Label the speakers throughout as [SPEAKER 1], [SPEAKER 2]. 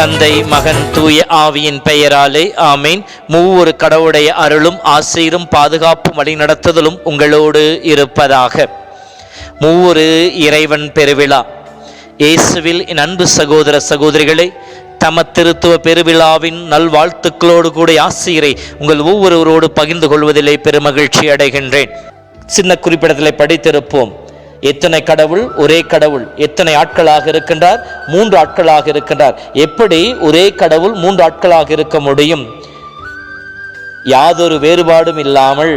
[SPEAKER 1] தந்தை, மகன், தூய ஆவியின் பெயராலே ஆமீன். மூவொரு கடவுளுடைய அருளும் ஆசீரும் பாதுகாப்பும் வழிநடத்துதலும் உங்களோடு இருப்பதாக. மூவொரு இறைவன் பெருவிழா. இயேசுவில் என் அன்பு சகோதர சகோதரிகளை, தம திருத்துவ பெருவிழாவின் நல்வாழ்த்துக்களோடு கூட ஆசிரியரை உங்கள் ஒவ்வொருவரோடு பகிர்ந்து கொள்வதிலே பெருமகிழ்ச்சி அடைகின்றேன். சின்ன குறிப்பிடத்திலே படித்திருப்போம். எத்தனை கடவுள்? ஒரே கடவுள். எத்தனை ஆட்களாக இருக்கின்றார்? 3 ஆட்களாக இருக்கின்றார். எப்படி ஒரே கடவுள் 3 ஆட்களாக இருக்க முடியும்? யாதொரு வேறுபாடும் இல்லாமல்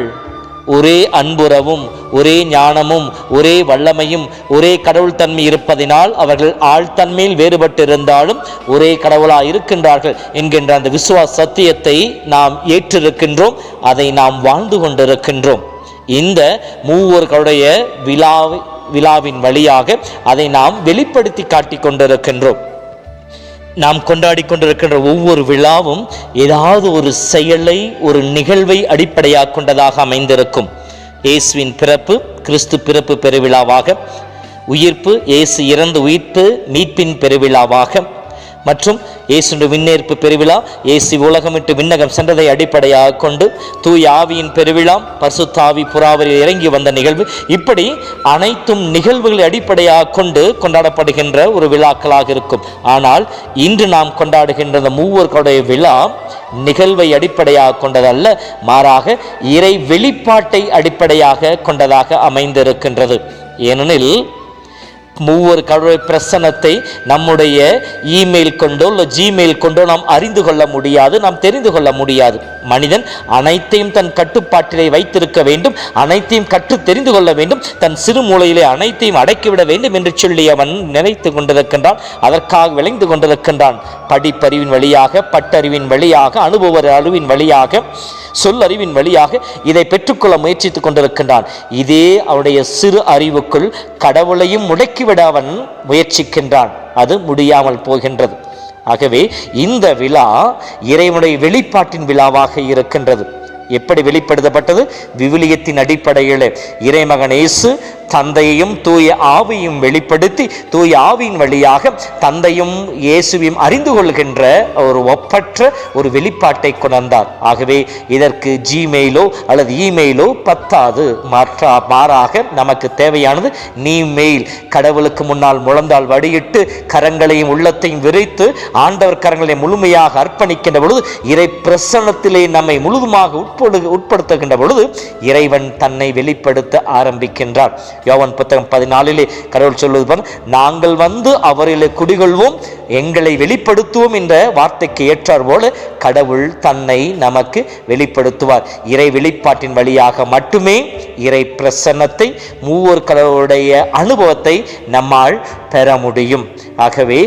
[SPEAKER 1] ஒரே அன்புறவும் ஒரே ஞானமும் ஒரே வல்லமையும் ஒரே கடவுள் தன்மை இருப்பதினால் அவர்கள் ஆழ்தன்மையில் வேறுபட்டிருந்தாலும் ஒரே கடவுளாக இருக்கின்றார்கள் என்கின்ற அந்த விசுவாச சத்தியத்தை நாம் ஏற்றிருக்கின்றோம். அதை நாம் வாழ்ந்து கொண்டிருக்கின்றோம். இந்த மூவர்களுடைய விழாவின் வழியாக அதை நாம் வெளிப்படுத்தி காட்டிக் கொண்டிருக்கின்றோம். நாம் கொண்டாடி கொண்டிருக்கின்ற ஒவ்வொரு விழாவும் ஏதாவது ஒரு செயலை, ஒரு நிகழ்வை அடிப்படையாக கொண்டதாக அமைந்திருக்கும். இயேசுவின் பிறப்பு கிறிஸ்து பிறப்பு பெருவிழாவாக, உயிர்ப்பு இயேசு இறந்து உயிர்ப்பு மீட்பின் பெருவிழாவாக, மற்றும் இயேசுடைய விண்ணேற்பு பெருவிழா இயேசு உலகமிட்டு விண்ணகம் சென்றதை அடிப்படையாக கொண்டு தூய ஆவியின் பெருவிழா பரிசுத்த ஆவி புறாவரில் இறங்கி வந்த நிகழ்வு, இப்படி அனைத்தும் நிகழ்வுகளை அடிப்படையாக கொண்டு கொண்டாடப்படுகின்ற ஒரு விழாக்களாக இருக்கும். ஆனால் இன்று நாம் கொண்டாடுகின்ற இந்த மூவர்களுடைய விழா நிகழ்வை அடிப்படையாக கொண்டதல்ல, மாறாக இறை வெளிப்பாட்டை அடிப்படையாக கொண்டதாக அமைந்திருக்கின்றது. ஏனெனில் மூவொரு கடவுளுடைய பிரசன்னத்தை நம்முடைய இமெயில் கொண்டோ இல்லை ஜிமெயில் கொண்டோ நாம் அறிந்து கொள்ள முடியாது, நாம் தெரிந்து கொள்ள முடியாது. மனிதன் அனைத்தையும் தன் கட்டுப்பாட்டிலே வைத்திருக்க வேண்டும், அனைத்தையும் கற்று தெரிந்து கொள்ள வேண்டும், தன் சிறு மூலையிலே அனைத்தையும் அடக்கிவிட வேண்டும் என்று சொல்லி அவன் நினைத்து கொண்டிருக்கின்றான். அதற்காக விளைந்து கொண்டிருக்கின்றான். படிப்பறிவின் வழியாக, பட்டறிவின் வழியாக, அனுபவ அறிவின் வழியாக, சொல்லறிவின் வழியாக இதை பெற்றுக்கொள்ள முயற்சித்துக் கொண்டிருக்கின்றான். இதே அவருடைய சிறு அறிவுக்குள் கடவுளையும் முடக்கிவிட அவன் முயற்சிக்கின்றான். அது முடியாமல் போகின்றது. ஆகவே இந்த விழா இறைவனுடைய வெளிப்பாட்டின் விழாவாக இருக்கின்றது. எப்படி வெளிப்படுத்தப்பட்டது? விவிலியத்தின் அடிப்படையில் இறைமகன் இயேசு தந்தையையும் தூய ஆவியும் வெளிப்படுத்தி தூய ஆவியின் வழியாக தந்தையும் இயேசுவையும் அறிந்து கொள்கின்ற ஒரு ஒப்பற்ற ஒரு வெளிப்பாட்டை கொண்டார். ஆகவே இதற்கு ஜிமெயிலோ அல்லது இமெயிலோ பத்தாது. மாறாக நமக்கு தேவையானது நீமெயில். கடவுளுக்கு முன்னால் முழந்தால் வடியிட்டு கரங்களையும் உள்ளத்தையும் விரைத்து ஆண்டவர் கரங்களை முழுமையாக அர்ப்பணிக்கின்ற பொழுது, இறை பிரசன்னத்திலே நம்மை முழுதுமாக உட்படுத்துகின்ற பொழுது இறைவன் தன்னை வெளிப்படுத்த ஆரம்பிக்கின்றார். யோவான் புத்தகம் 14 கடவுள் சொல்வது போல, நாங்கள் வந்து அவரிலே குடிகொள்வோம், எங்களை வெளிப்படுத்துவோம் என்ற வார்த்தைக்கு ஏற்றார் போல கடவுள் தன்னை நமக்கு வெளிப்படுத்துவார். இறை வெளிப்பாட்டின் வழியாக மட்டுமே இறை பிரசன்னத்தை, மூவர் கடவுளுடைய அனுபவத்தை நம்மால் பெற முடியும். ஆகவே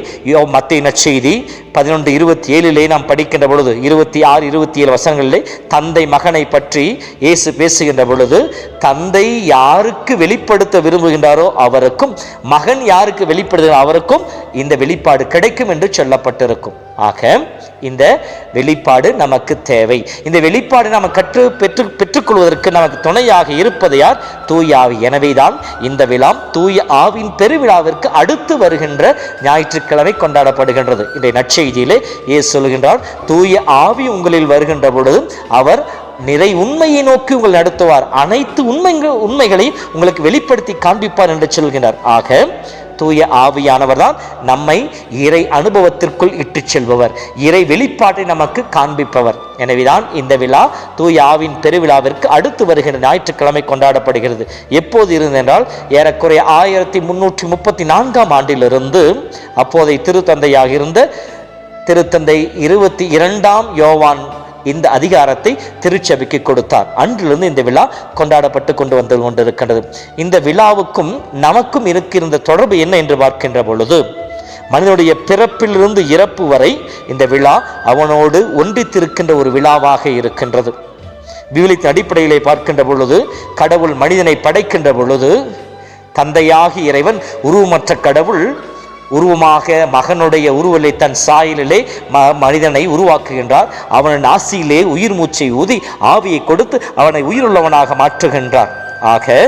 [SPEAKER 1] மத்தேயு நற்செய்தி 11:27 நாம் படிக்கின்ற பொழுது 26, 27 வசனங்களிலே தந்தை மகனை பற்றி இயேசு பேசுகின்ற பொழுது, தந்தை யாருக்கு வெளிப்படுத்த விரும்புகின்றாரோ அவருக்கும், மகன் யாருக்கு வெளிப்படுத்துகிறாரோ அவருக்கும் இந்த வெளிப்பாடு கிடைக்கும் என்று சொல்லப்பட்டிருக்கும். ஆக இந்த வெளிப்பாடு நமக்கு தேவை. இந்த வெளிப்பாடு நாம் பெற்றுக்கொள்வதற்கு நமக்கு துணையாக இருப்பது யார்? தூய ஆவி. எனவேதான் இந்த விழா தூய ஆவியின் பெருவிழாவிற்கு அடுத்து வருகின்ற ஞாயிற்றுக்கிழமை கொண்டாடப்படுகின்றது. இந்த நற்செய்தியிலே இயேசு சொல்கின்றார், தூய ஆவி உங்களில் வருகின்ற பொழுது அவர் நிறை உண்மையை நோக்கி உங்களை நடத்துவார், அனைத்து உண்மைகளை உங்களுக்கு வெளிப்படுத்தி காண்பிப்பார் என்று சொல்கின்றார். ஆக தூய ஆவியானவர் தான் நம்மை இறை அனுபவத்திற்குள் இட்டு செல்பவர், இறை வெளிப்பாட்டை நமக்கு காண்பிப்பவர். எனவேதான் இந்த விழா தூய ஆவின் பெருவிழாவிற்கு அடுத்து வருகின்ற ஞாயிற்றுக்கிழமை கொண்டாடப்படுகிறது. எப்போது இருந்தென்றால் ஏறக்குறைய 1334 ஆண்டிலிருந்து அப்போதைய திருத்தந்தையாக இருந்த திருத்தந்தை 22ஆம் யோவான் இந்த அதிகாரத்தை திருச்சபைக்கு கொடுத்தார். அன்றிலிருந்து இந்த விழா கொண்டாடப்பட்டு கொண்டிருக்கின்றது. இந்த விழாவுக்கும் நமக்கும் இருக்கின்ற தொடர்பு என்ன என்று பார்க்கின்ற பொழுது, மனிதனுடைய பிறப்பிலிருந்து இறப்பு வரை இந்த விழா அவனோடு ஒன்றித்திருக்கின்ற ஒரு விழாவாக இருக்கின்றது. விவிலியத்தின் அடிப்படையிலே பார்க்கின்ற பொழுது, கடவுள் மனிதனை படைக்கின்ற பொழுது தந்தையாகி இறைவன் உருவமற்ற கடவுள் உருவமாக மகனுடைய உருவலை தன் சாயலிலே மனிதனை உருவாக்குகின்றார். அவனின் ஆசியிலே உயிர் மூச்சை ஊதி ஆவியை கொடுத்து அவனை உயிருள்ளவனாக மாற்றுகின்றார். ஆக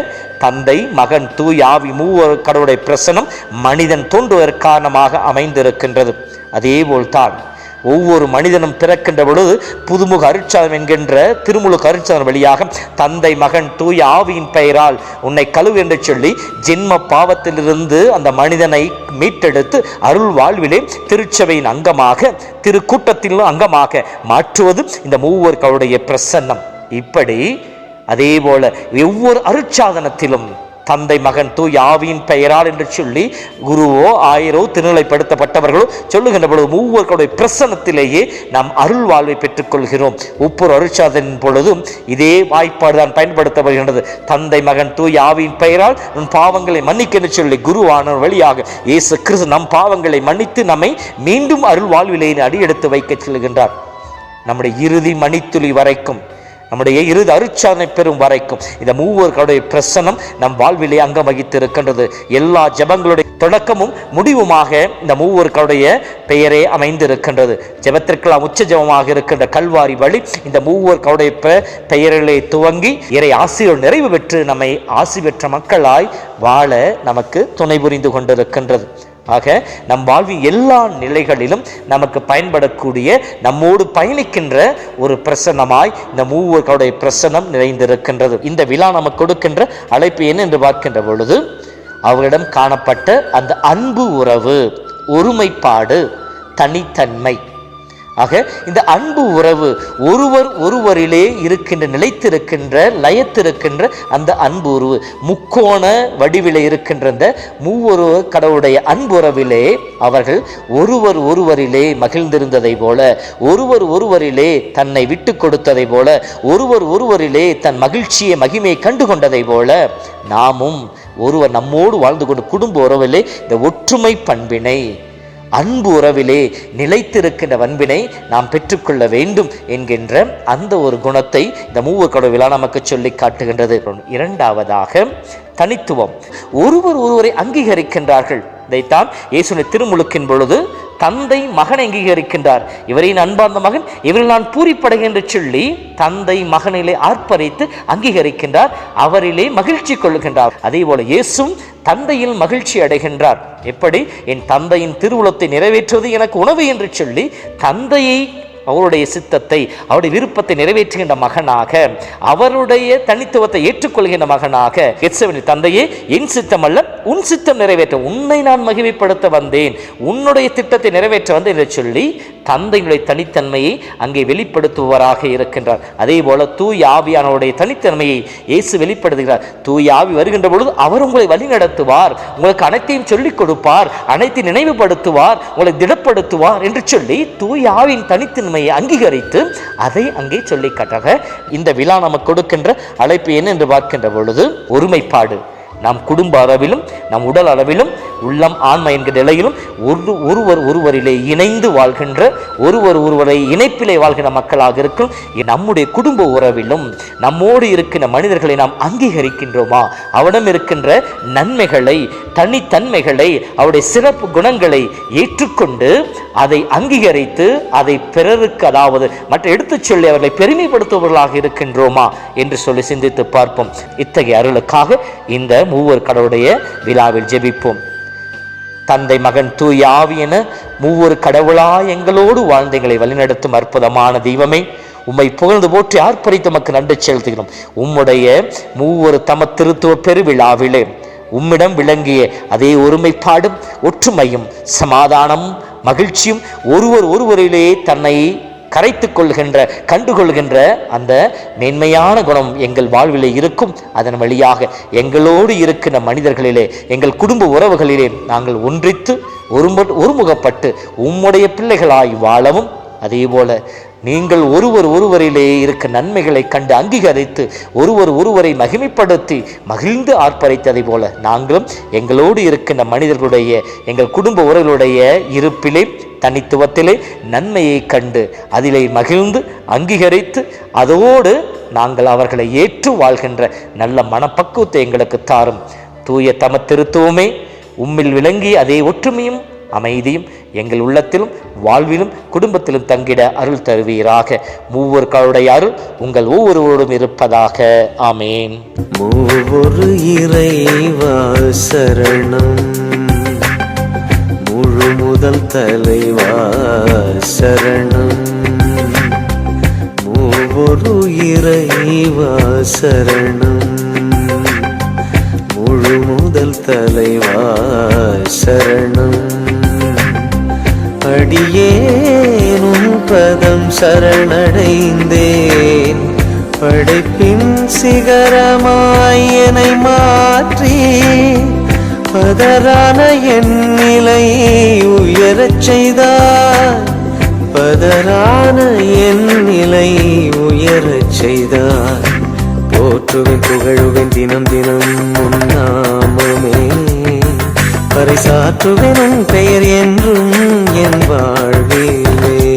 [SPEAKER 1] தந்தை, மகன், தூய ஆவி மூவர் கடவுளுடைய பிரசனம் மனிதன் தோன்றுவதற்கு காரணமாக அமைந்திருக்கின்றது. அதேபோல்தான் ஒவ்வொரு மனிதனும் பிறக்கின்ற பொழுது புதுமுக அருட்சாதனம் என்கின்ற திருமுழுக்கு அருட்சாதனம் வழியாக தந்தை, மகன், தூய ஆவியின் பெயரால் உன்னை கழுவு என்று சொல்லி ஜென்ம பாவத்திலிருந்து அந்த மனிதனை மீட்டெடுத்து அருள் வாழ்விலே திருச்சபையின் அங்கமாக, திருக்கூட்டத்திலும் அங்கமாக மாற்றுவது இந்த மூவர்களுடைய பிரசன்னம். இப்படி அதே போல ஒவ்வொரு அருட்சாதனத்திலும் தந்தை, மகன், தூய ஆவியின் பெயரால் என்று சொல்லி குருவோ ஆயரோ திருநிலைப்படுத்தப்பட்டவர்களோ சொல்லுகின்ற பொழுது மூவர்களுடைய பிரசன்னத்திலேயே நாம் அருள் வாழ்வை பெற்றுக்கொள்கிறோம். ஒவ்வொரு அருட்சாதனின் பொழுதும் இதே வாய்ப்பாடுதான் பயன்படுத்தப்படுகின்றது. தந்தை, மகன், தூய ஆவியின் பெயரால் நம் பாவங்களை மன்னிக்க என்று சொல்லி குருவானவர் வழியாக இயேசு கிறிஸ்து நம் பாவங்களை மன்னித்து நம்மை மீண்டும் அருள் வாழ்விலே அடியெடுத்து வைக்க செல்கின்றார். நம்முடைய இறுதி மணித்துளி வரைக்கும், நம்முடைய இறுதி அருட்சாதனை பெறும் வரைக்கும் இந்த மூவர்களுடைய பிரசனம் நம் வாழ்விலே அங்கம் வகித்திருக்கின்றது. எல்லா ஜெபங்களுடைய தொடக்கமும் முடிவுமாக இந்த மூவர்களுடைய பெயரே அமைந்திருக்கின்றது. ஜெபத்திற்கெல்லாம் உச்ச ஜெபமாக இருக்கின்ற கல்வாரி வழி இந்த மூவர்களுடைய பெயரிலே துவங்கி இறை ஆசிரியர் நிறைவு பெற்று நம்மை ஆசி பெற்ற மக்களாய் வாழ நமக்கு துணை புரிந்து கொண்டிருக்கின்றது. ஆக நம் வாழ்வின் எல்லா நிலைகளிலும் நமக்கு பயன்படக்கூடிய, நம்மோடு பயணிக்கின்ற ஒரு பிரசன்னமாய் இந்த மூவர்களுடைய பிரசன்னம் நிறைந்திருக்கின்றது. இந்த விழா நமக்கு கொடுக்கின்ற அழைப்பு என்ன என்று பார்க்கின்ற பொழுது அவர்களிடம் காணப்பட்ட அந்த அன்பு உறவு, ஒருமைப்பாடு, தனித்தன்மை. ஆக இந்த அன்பு உறவு ஒருவர் ஒருவரிலே இருக்கின்ற, நிலைத்திருக்கின்ற, லயத்திருக்கின்ற அந்த அன்பு உறவு முக்கோண வடிவிலே இருக்கின்ற அந்த மூவொரு கடவுளுடைய அன்புறவிலே அவர்கள் ஒருவர் ஒருவரிலே மகிழ்ந்திருந்ததை போல, ஒருவர் ஒருவரிலே தன்னை விட்டு கொடுத்ததை போல, ஒருவர் ஒருவரிலே தன் மகிழ்ச்சியை மகிமையை கண்டு கொண்டதை போல நாமும் ஒருவர் நம்மோடு வாழ்ந்து கொண்டு குடும்ப உறவிலே இந்த ஒற்றுமை பண்பினை, அன்பு உறவிலே நிலைத்திருக்கின்ற அன்பினை நாம் பெற்றுக்கொள்ள வேண்டும் என்கின்ற அந்த ஒரு குணத்தை இந்த மூவர் கடவுள் விழா நமக்கு சொல்லி காட்டுகின்றது. இரண்டாவதாக தனித்துவம். ஒருவர் ஒருவரை அங்கீகரிக்கின்றார்கள். இதைத்தான் இயேசுவின் திருமுழுக்கின் பொழுது தந்தை மகனை அங்கீகரிக்கின்றார். இவரின் அன்பார்ந்த மகன், இவரில் நான் பூரிப்படைகிறேன் என்று சொல்லி தந்தை மகனிலே ஆர்ப்பரித்து அங்கீகரிக்கின்றார், அவரிலே மகிழ்ச்சி கொள்கின்றார். அதே போல இயேசும் தந்தையில் மகிழ்ச்சி அடைகின்றார். எப்படி? என் தந்தையின் திருவுளத்தை நிறைவேற்றுவது எனக்கு உணவு என்று சொல்லி தந்தையை, அவருடைய சித்தத்தை, அவருடைய விருப்பத்தை நிறைவேற்றுகின்ற மகனாக, அவருடைய தனித்துவத்தை ஏற்றுக்கொள்கின்ற மகனாக, கெத்செமனே தந்தையே, என் சித்தம் அல்ல உன் சித்தம் நிறைவேற்ற, உன்னை நான் மகிமைப்படுத்த வந்தேன், உன்னுடைய திட்டத்தை நிறைவேற்ற வந்தேன் என்று சொல்லி தந்தையுடைய தனித்தன்மையை அங்கே வெளிப்படுத்துவராக இருக்கின்றார். அதே போல தூய ஆவியானவருடைய தனித்தன்மையை இயேசு வெளிப்படுத்துகிறார். தூய ஆவி வருகின்ற பொழுது அவர் உங்களை வழி நடத்துவார், உங்களுக்கு அனைத்தையும் சொல்லிக் கொடுப்பார், அனைத்தை நினைவுபடுத்துவார், உங்களை திடப்படுத்துவார் என்று சொல்லி தூய ஆவியின் தனித்தன்மை அங்கீகரித்து அதை அங்கே சொல்லி காட்டாக இந்த விழா நமக்கு கொடுக்கின்ற அழைப்பு என்ன என்று பார்க்கின்ற பொழுது ஒருமைப்பாடு. நாம் குடும்ப அளவிலும், நம் உடல் அளவிலும், உள்ளம் ஆன்மை என்கிற நிலையிலும் ஒருவர் ஒருவரிலே இணைந்து வாழ்கின்ற, ஒருவர் ஒருவரை இணைப்பிலே வாழ்கின்ற மக்களாக இருக்கும். நம்முடைய குடும்ப உறவிலும் நம்மோடு இருக்கின்ற மனிதர்களை நாம் அங்கீகரிக்கின்றோமா? அவனிடம் இருக்கின்ற நன்மைகளை, தனித்தன்மைகளை, அவருடைய சிறப்பு குணங்களை ஏற்றுக்கொண்டு அதை அங்கீகரித்து அதை பிறருக்கு, அதாவது மற்ற எடுத்துச் சொல்லி அவர்களை பெருமைப்படுத்துபவர்களாக இருக்கின்றோமா என்று சொல்லி சிந்தித்து பார்ப்போம். இத்தகைய அருளுக்காக இந்த மூவர் கடவுளுடைய விழாவில் ஜெபிப்போம். தந்தை, மகன், தூய ஆவி என மூவர் கடவுளாய் எங்களோடு வாழ்ந்து எங்களை வழிநடத்தும் அற்புதமான தெய்வமே, உம்மை புகழ்ந்து போற்றி ஆர்ப்பரித்து நமக்கு நன்றி செலுத்துகிறோம். உம்முடைய மூவர் தம திருத்துவ பெருவிழாவிலே உம்மிடம் விளங்கிய அதே ஒருமைப்பாடும், ஒற்றுமையும், சமாதானமும், மகிழ்ச்சியும், ஒருவர் ஒருவரிலே தன்னை கரைத்துக் கொள்கின்ற, கண்டுகொள்கின்ற அந்த மேன்மையான குணம் எங்கள் வாழ்விலே இருக்கும். அதன் வழியாக எங்களோடு இருக்கின்ற மனிதர்களிலே, எங்கள் குடும்ப உறவுகளிலே நாங்கள் ஒன்றித்து ஒருமுகப்பட்டு உம்முடைய பிள்ளைகளாய் வாழவும், அதே போல நீங்கள் ஒருவர் ஒருவரிலே இருக்க நன்மைகளை கண்டு அங்கீகரித்து ஒருவர் ஒருவரை மகிமைப்படுத்தி மகிழ்ந்து ஆர்ப்பரித்ததை போல நாங்களும் எங்களோடு இருக்கின்ற மனிதர்களுடைய, எங்கள் குடும்ப உறவுகளுடைய இருப்பிலே, தனித்துவத்திலே நன்மையை கண்டு அதிலே மகிழ்ந்து அங்கீகரித்து அதோடு நாங்கள் அவர்களை ஏற்று வாழ்கின்ற நல்ல மனப்பக்குவத்தை எங்களுக்கு தாரும். தூய தம திருத்துவமே, உம்மில் விளங்கி அதே ஒற்றுமையும் அமைதியும் எங்கள் உள்ளத்திலும் வாழ்விலும் குடும்பத்திலும் தங்கிட அருள் தருவீராக. மூவர்களுடைய அருள் உங்கள் ஒவ்வொருவரோடும் இருப்பதாக. ஆமேன்.
[SPEAKER 2] மூவொரு இறைவா சரணம், முழு முதல் தலைவா சரணம். மூவொரு இறைவா சரணம், முழு முதல் தலைவா சரணம். அடியேனும் பதம் சரணடைந்தேன், படைப்பின் சிகரமாய் என்னை மாற்றி பதறான என் நிலை உயரச் செய்தார். பதறான என் நிலை உயரச் செய்தார். போற்றுவேன் புகழுவேன் தினம் தினம் உன்னாமமே, பறைசாற்றுவேன் உன் பெயர் என்றும் என் வாழ்விலே.